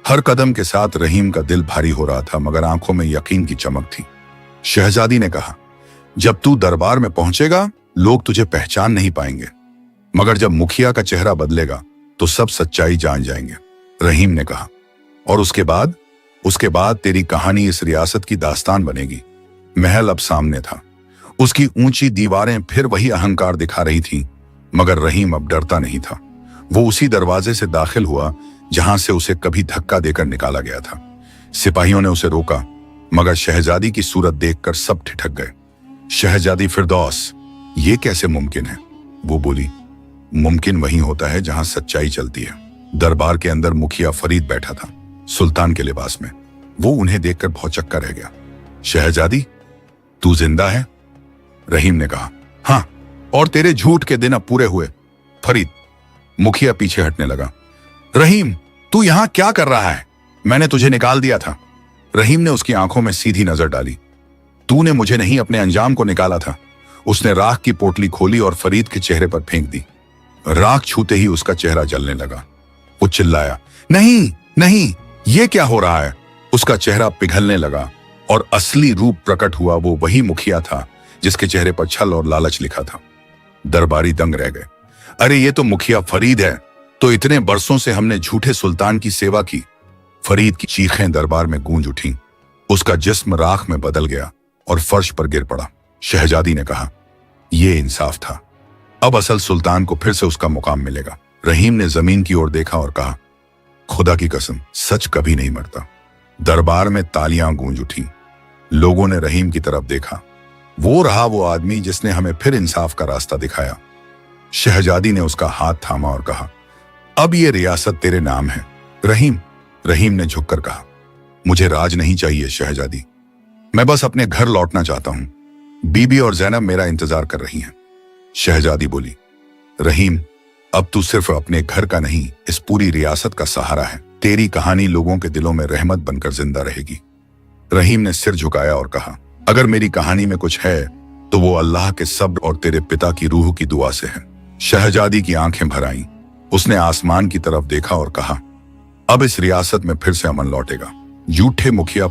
हर कदम के साथ रहीम का दिल भारी हो रहा था, मगर आंखों में यकीन की चमक थी। शहजादी ने कहा, जब तू दरबार में पहुंचेगा, लोग तुझे पहचान नहीं पाएंगे, मगर जब मुखिया का चेहरा बदलेगा तो सब सच्चाई जान जाएंगे। रहीम ने कहा, और उसके बाद तेरी कहानी इस रियासत की दास्तान बनेगी। महल अब सामने था। उसकी ऊंची दीवारें फिर वही अहंकार दिखा रही थीं, मगर रहीम अब डरता नहीं था। वो उसी दरवाजे से दाखिल हुआ जहां से उसे कभी धक्का देकर निकाला गया था। सिपाहियों ने उसे रोका, मगर शहजादी की सूरत देखकर सब ठिठक गए। शहजादी फिरदौस, ये कैसे मुमकिन है? वो बोली, मुमकिन वही होता है जहां सच्चाई चलती है। दरबार के अंदर मुखिया फरीद बैठा था, सुल्तान के लिबास में। वो उन्हें देखकर भौचक्का रह गया। शहजादी, तू जिंदा है? रहीम ने कहा, हाँ, और तेरे झूठ के दिन अब पूरे हुए। फरीद, मुखिया पीछे हटने लगा। रहीम, तू यहां क्या कर रहा है? मैंने तुझे निकाल दिया था। रहीम ने उसकी आंखों में सीधी नजर डाली। तूने मुझे नहीं, अपने अंजाम को निकाला था। उसने राख की पोटली खोली और फरीद के चेहरे पर फेंक दी। राख छूते ही उसका चेहरा जलने लगा। वो चिल्लाया, नहीं नहीं, ये क्या हो रहा है? उसका चेहरा पिघलने लगा और असली रूप प्रकट हुआ। वो वही मुखिया था जिसके चेहरे पर छल और लालच लिखा था। दरबारी दंग रह गए। अरे ये तो मुखिया फरीद है। तो इतने बरसों से हमने झूठे सुल्तान की सेवा की। फरीद की चीखें दरबार में गूंज उठीं। उसका जिस्म राख में बदल गया और फर्श पर गिर पड़ा। शहजादी ने कहा, यह इंसाफ था। अब असल सुल्तान को फिर से उसका मुकाम मिलेगा। रहीम ने जमीन की ओर देखा और कहा, खुदा की कसम, सच कभी नहीं मरता। दरबार में तालियां गूंज उठीं। लोगों ने रहीम की तरफ देखा। वो रहा वो आदमी जिसने हमें फिर इंसाफ का रास्ता दिखाया। शहजादी ने उसका हाथ थामा और कहा, अब ये रियासत तेरे नाम है। रहीम ने झुककर कहा, मुझे राज नहीं चाहिए शहजादी, मैं बस अपने घर लौटना चाहता हूं। बीबी और जैनब मेरा इंतजार कर रही हैं। शहजादी बोली, रहीम, अब तू सिर्फ अपने घर का नहीं, इस पूरी रियासत का सहारा है। तेरी कहानी लोगों के दिलों में रहमत बनकर जिंदा रहेगी। रहीम ने सिर झुकाया और कहा, अगर मेरी कहानी में कुछ है तो वो अल्लाह के सब्र और तेरे पिता की रूह की दुआ से है। शहजादी की आंखें भर आईं। उसने आसमान की तरफ देखा और कहा, अब इस रियासत में फिर से अमन लौटेगा। झूठे मुखिया